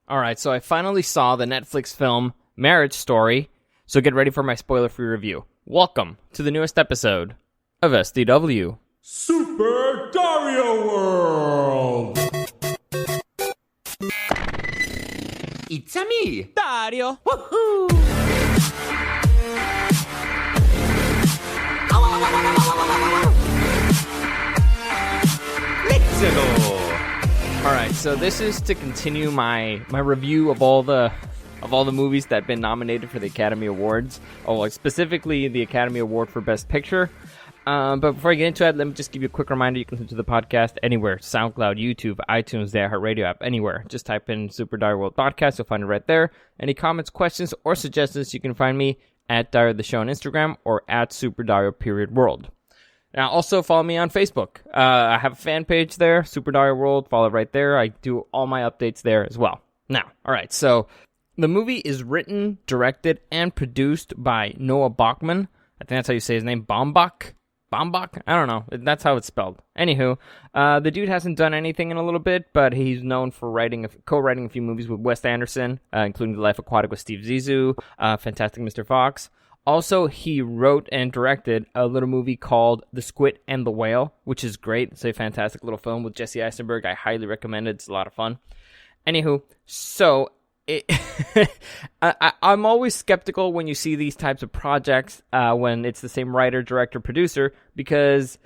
All right, so I finally saw the Netflix film Marriage Story, so get ready for my spoiler-free review. Welcome to the newest episode of SDW. Super Dario World! It's a me, Dario! Woohoo! Let's go! Alright, so this is to continue my review of all the movies that have been nominated for the Academy Awards. Specifically the Academy Award for Best Picture. But before I get into it, let me just give you a quick reminder. You can listen to the podcast anywhere. SoundCloud, YouTube, iTunes, the iHeartRadio app, anywhere. Just type in Super Dario World Podcast. You'll find it right there. Any comments, questions, or suggestions, you can find me at Dario the Show on Instagram or at Super Dario World. Now, also follow me on Facebook. I have a fan page there, Super Dario World. Follow it right there. I do all my updates there as well. Now, all right, so the movie is written, directed, and produced by Noah Baumbach. I think that's how you say his name, Baumbach? Baumbach? I don't know. That's how it's spelled. Anywho, the dude hasn't done anything in a little bit, but he's known for co-writing a few movies with Wes Anderson, including The Life Aquatic with Steve Zissou, Fantastic Mr. Fox. Also, he wrote and directed a little movie called The Squid and the Whale, which is great. It's a fantastic little film with Jesse Eisenberg. I highly recommend it. It's a lot of fun. Anywho, so I'm always skeptical when you see these types of projects when it's the same writer, director, producer, because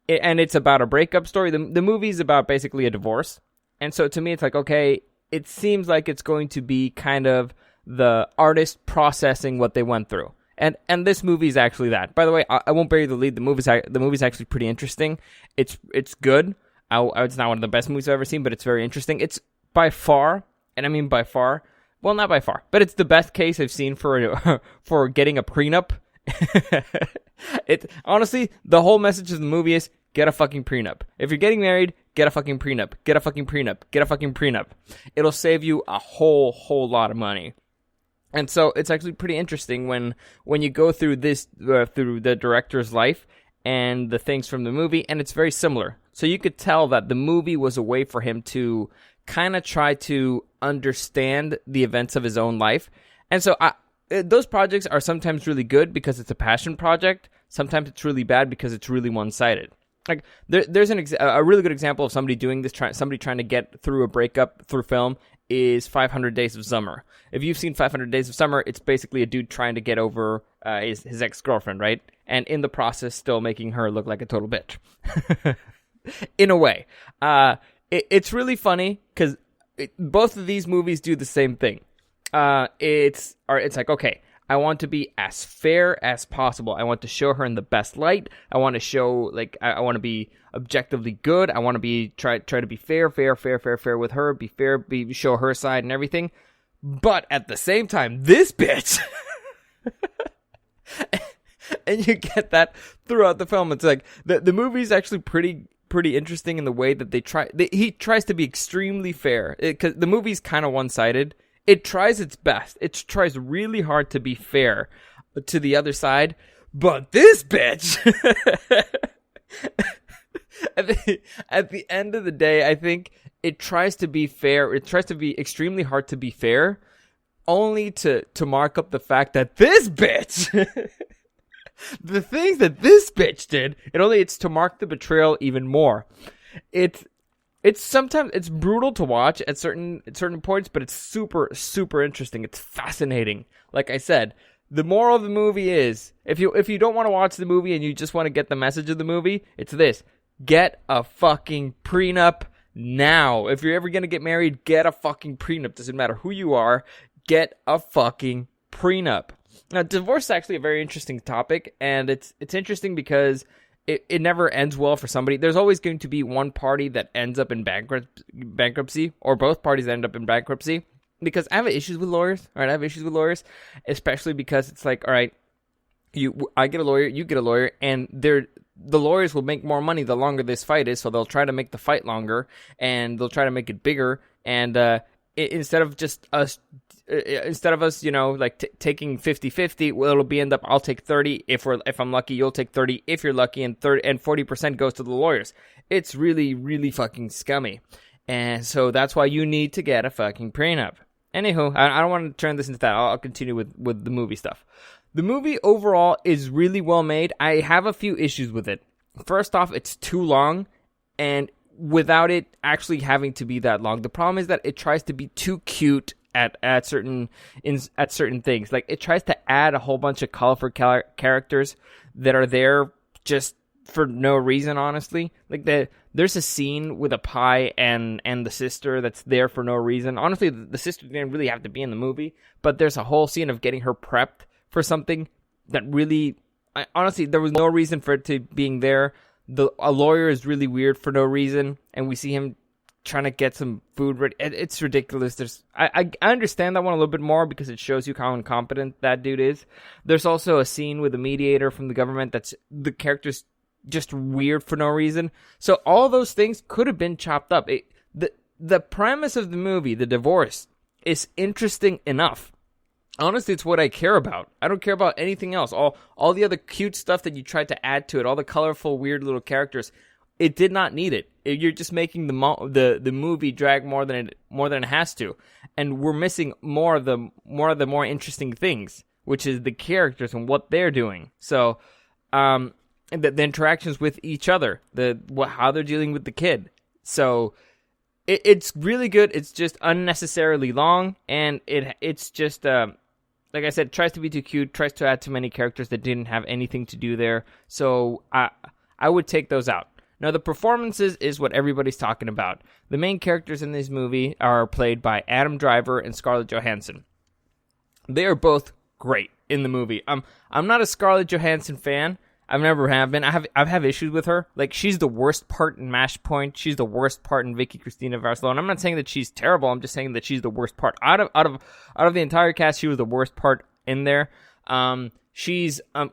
it's about a breakup story. The movie's about basically a divorce. And so to me, it's like, okay, it seems like it's going to be kind of the artist processing what they went through. And this movie is actually that. By the way, I won't bury the lead. The movie's actually pretty interesting. It's good. It's not one of the best movies I've ever seen, but it's very interesting. It's by far, and I mean by far, well, not by far, but it's the best case I've seen for getting a prenup. Honestly, the whole message of the movie is get a fucking prenup. If you're getting married, get a fucking prenup. Get a fucking prenup. Get a fucking prenup. It'll save you a whole lot of money. And so it's actually pretty interesting when you go through this through the director's life and the things from the movie, and it's very similar. So you could tell that the movie was a way for him to kind of try to understand the events of his own life. And so those projects are sometimes really good because it's a passion project. Sometimes it's really bad because it's really one-sided. Like there's a really good example of somebody doing this, somebody trying to get through a breakup through film is 500 Days of Summer. If you've seen 500 Days of Summer, it's basically a dude trying to get over his ex-girlfriend, right? And in the process, still making her look like a total bitch. In a way. It's really funny because both of these movies do the same thing. It's like, okay, I want to be as fair as possible. I want to show her in the best light. I want to show, like, I want to be objectively good. I want to be try to be fair with her, be fair, show her side and everything. But at the same time, this bitch, and you get that throughout the film. It's like the movie's actually pretty interesting in the way that he tries to be extremely fair because the movie's kind of one-sided. It tries its best. It tries really hard to be fair to the other side, but this bitch, at the end of the day, I think it tries to be fair. It tries to be extremely hard to be fair, only to mark up the fact that this bitch, the things that this bitch did, it's to mark the betrayal even more. It's sometimes it's brutal to watch at certain points, but it's super interesting. It's fascinating. Like I said, the moral of the movie is if you don't want to watch the movie and you just want to get the message of the movie, it's this: get a fucking prenup now. If you're ever gonna get married, get a fucking prenup. Doesn't matter who you are, get a fucking prenup. Now, divorce is actually a very interesting topic, and it's interesting because it never ends well for somebody. There's always going to be one party that ends up in bankruptcy, or both parties end up in bankruptcy. Because I have issues with lawyers, all right? I have issues with lawyers, especially because it's like, all right, I get a lawyer, you get a lawyer, and the lawyers will make more money the longer this fight is, so they'll try to make the fight longer, and they'll try to make it bigger, and instead of us, taking 50-50, well, it'll end up, I'll take 30. If I'm lucky, you'll take 30. If you're lucky, and 40% goes to the lawyers. It's really, really fucking scummy. And so that's why you need to get a fucking prenup. Anywho, I don't want to turn this into that. I'll continue with the movie stuff. The movie overall is really well made. I have a few issues with it. First off, it's too long, and without it actually having to be that long. The problem is that it tries to be too cute at certain things. Like, it tries to add a whole bunch of colorful characters that are there just for no reason, honestly. Like, there's a scene with a pie and the sister that's there for no reason. Honestly, the sister didn't really have to be in the movie, but there's a whole scene of getting her prepped for something that really, honestly, there was no reason for it to being there. A lawyer is really weird for no reason, and we see him trying to get some food ready. It's ridiculous. I understand that one a little bit more because it shows you how incompetent that dude is. There's also a scene with a mediator from the government that's the character's just weird for no reason. So all those things could have been chopped up. The premise of the movie, the divorce, is interesting enough. Honestly, it's what I care about. I don't care about anything else. All the other cute stuff that you tried to add to it, all the colorful, weird little characters, it did not need it. You're just making the movie drag more than it has to, and we're missing more of the more interesting things, which is the characters and what they're doing. So, and the interactions with each other, how they're dealing with the kid. So, it's really good. It's just unnecessarily long, and it's just like I said, tries to be too cute, tries to add too many characters that didn't have anything to do there. So I would take those out. Now, the performances is what everybody's talking about. The main characters in this movie are played by Adam Driver and Scarlett Johansson. They are both great in the movie. I'm not a Scarlett Johansson fan. I've never have been. I have issues with her. Like, she's the worst part in Match Point. She's the worst part in Vicky Cristina Barcelona. I'm not saying that she's terrible. I'm just saying that she's the worst part. Out of the entire cast, she was the worst part in there. She's a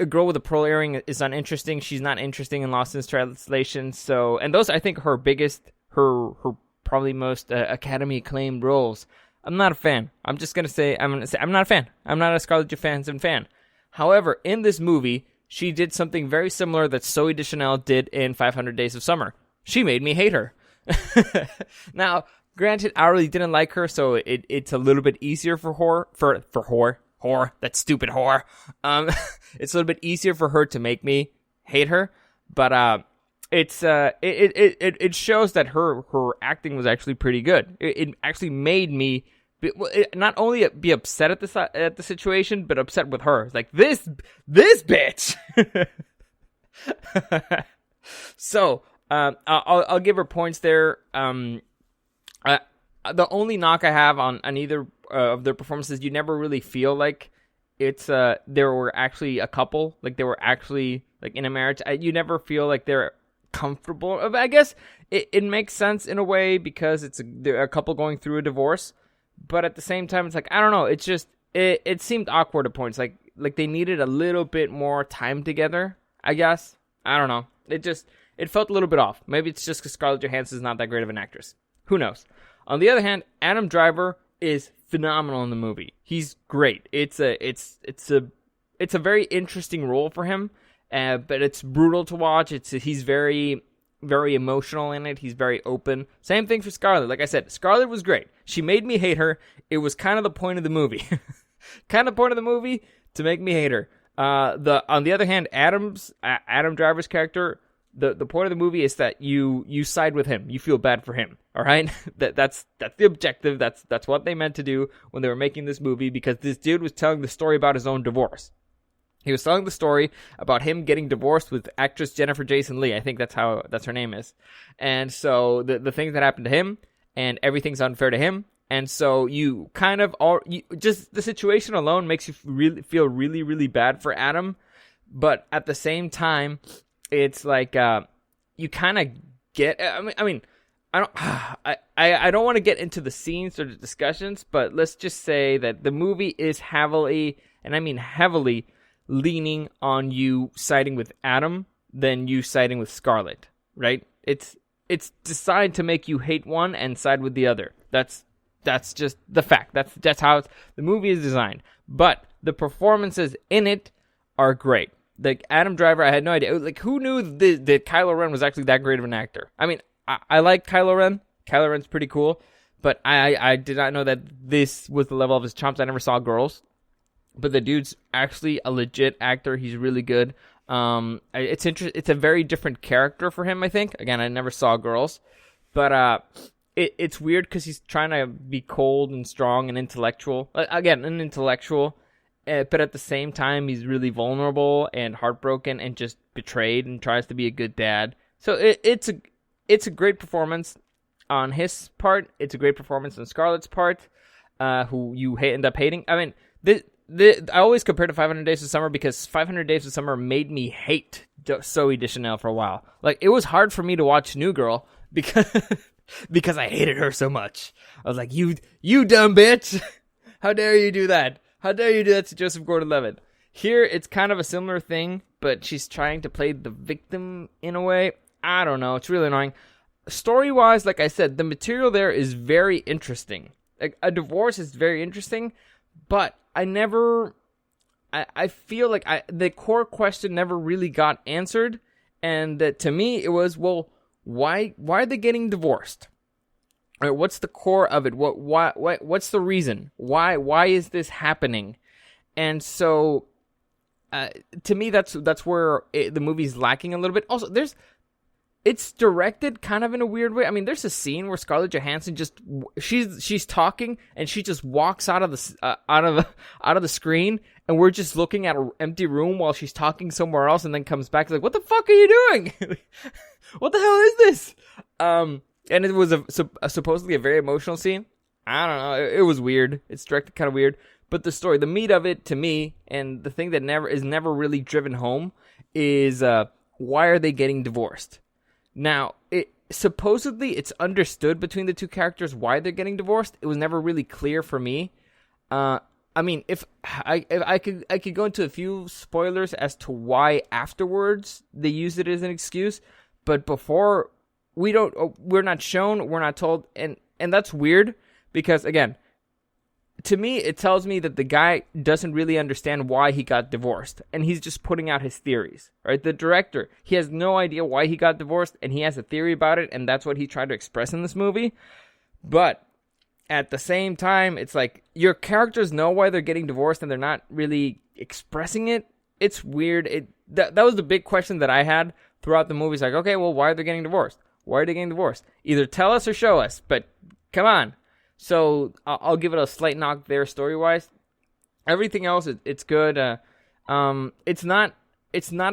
girl with a pearl earring is uninteresting. She's not interesting in Lost in Translation. So, and those I think her probably most Academy acclaimed roles. I'm not a fan. I'm gonna say I'm not a fan. I'm not a Scarlett Johansson fan. However, in this movie, she did something very similar that Zooey Deschanel did in 500 Days of Summer. She made me hate her. Now, granted, I really didn't like her, so it's a little bit easier for that stupid whore. It's a little bit easier for her to make me hate her, but it shows that her acting was actually pretty good. It actually made me not only be upset at the situation, but upset with her. It's like, this bitch. So I'll give her points there. The only knock I have on either of their performances, you never really feel like it's there were actually a couple, like they were actually like in a marriage. You never feel like they're comfortable. I guess it makes sense in a way because they're a couple going through a divorce. But at the same time, it's like, I don't know. It's just, it seemed awkward at points. Like they needed a little bit more time together, I guess. I don't know. It felt a little bit off. Maybe it's just because Scarlett Johansson is not that great of an actress. Who knows? On the other hand, Adam Driver is phenomenal in the movie. He's great. It's a very interesting role for him, but it's brutal to watch. He's very, very emotional in it. He's very open. Same thing for Scarlett. Like I said, Scarlett was great. She made me hate her. It was kind of the point of the movie. To make me hate her. On the other hand, Adam Driver's character, the point of the movie is that you side with him. You feel bad for him. All right? That's the objective. That's what they meant to do when they were making this movie, because this dude was telling the story about his own divorce. He was telling the story about him getting divorced with actress Jennifer Jason Leigh. I think that's her name is. And so the things that happened to him, and everything's unfair to him. And so you kind of just the situation alone makes you feel really, really bad for Adam. But at the same time, it's like you kind of get. I mean, I don't want to get into the scenes or the discussions, but let's just say that the movie is heavily, and I mean heavily, leaning on you siding with Adam than you siding with Scarlett, right? It's designed to make you hate one and side with the other. That's just the fact. That's how the movie is designed. But the performances in it are great. Like Adam Driver, I had no idea. Like, who knew that Kylo Ren was actually that great of an actor? I mean, I like Kylo Ren. Kylo Ren's pretty cool. but I did not know that this was the level of his chops. I never saw Girls, but the dude's actually a legit actor. He's really good. It's It's a very different character for him, I think. Again, I never saw Girls, but it's weird because he's trying to be cold and strong and intellectual. Again, an intellectual, but at the same time, he's really vulnerable and heartbroken and just betrayed and tries to be a good dad. So it's a great performance on his part. It's a great performance on Scarlett's part, who you end up hating. I mean, I always compare to 500 Days of Summer because 500 Days of Summer made me hate Zooey Deschanel for a while. Like, it was hard for me to watch New Girl because because I hated her so much. I was like, you dumb bitch. How dare you do that? How dare you do that to Joseph Gordon-Levitt? Here, it's kind of a similar thing, but she's trying to play the victim in a way. I don't know. It's really annoying. Story-wise, like I said, the material there is very interesting. Like, a divorce is very interesting, but I feel like the core question never really got answered, and to me, it was, well, why are they getting divorced? Right, what's the core of it? What's the reason? Why is this happening? And so, to me, that's where the movie's lacking a little bit. Also, it's directed kind of in a weird way. I mean, there's a scene where Scarlett Johansson she's talking and she just walks out of the screen, and we're just looking at an empty room while she's talking somewhere else, and then comes back like, "What the fuck are you doing? What the hell is this?" And it was supposedly a very emotional scene. I don't know. It was weird. It's directed kind of weird. But the story, the meat of it to me, and the thing that never really driven home is why are they getting divorced? Now, supposedly it's understood between the two characters why they're getting divorced. It was never really clear for me. I mean, if I could go into a few spoilers as to why afterwards they use it as an excuse, but before we're not shown, we're not told, and that's weird because, again, to me it tells me that the guy doesn't really understand why he got divorced, and he's just putting out his theories, right? The director, he has no idea why he got divorced, and he has a theory about it, and that's what he tried to express in this movie. But at the same time, it's like your characters know why they're getting divorced, and they're not really expressing it. It's weird. That was the big question that I had throughout the movie. It's like, okay, well, why are they getting divorced? Why are they getting divorced? Either tell us or show us, but come on. So I'll give it a slight knock there story-wise. Everything else, it's good. It's not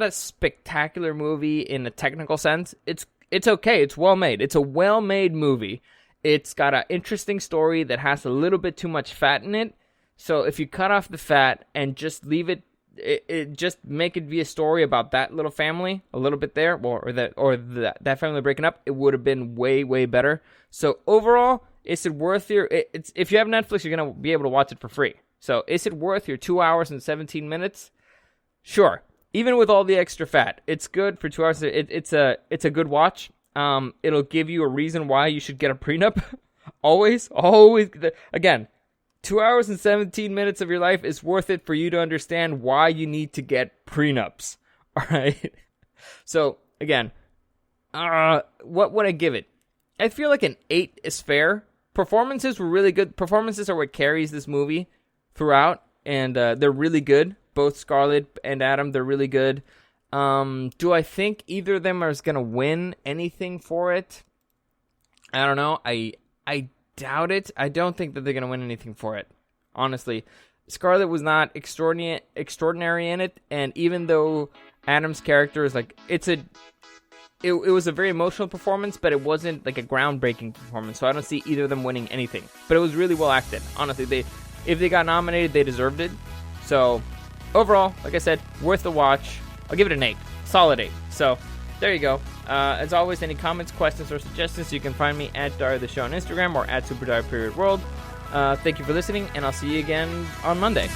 a spectacular movie in a technical sense. It's okay. It's well made. It's a well-made movie. It's got an interesting story that has a little bit too much fat in it. So if you cut off the fat and just leave it just make it be a story about that little family a little bit there, or that family breaking up, it would have been way, way better. So overall, is it worth it's if you have Netflix, you're going to be able to watch it for free. So is it worth your 2 hours and 17 minutes? Sure. Even with all the extra fat, it's good for 2 hours. It's a good watch. It'll give you a reason why you should get a prenup. always. Again, 2 hours and 17 minutes of your life is worth it for you to understand why you need to get prenups. All right. So again, what would I give it? I feel like an 8 is fair. Performances were really good. Performances are what carries this movie throughout, and they're really good. Both Scarlett and Adam, they're really good. Do I think either of them is going to win anything for it? I don't know. I doubt it. I don't think that they're going to win anything for it. Honestly, Scarlett was not extraordinary in it, and even though Adam's character is like, it was a very emotional performance, but it wasn't like a groundbreaking performance, so I don't see either of them winning anything. But it was really well acted. Honestly, if they got nominated, they deserved it. So overall, like I said, worth the watch. I'll give it an 8. Solid 8. So there you go. As always, any comments, questions, or suggestions, you can find me at Dario the Show on Instagram or at SuperDario.World. Thank you for listening, and I'll see you again on Monday.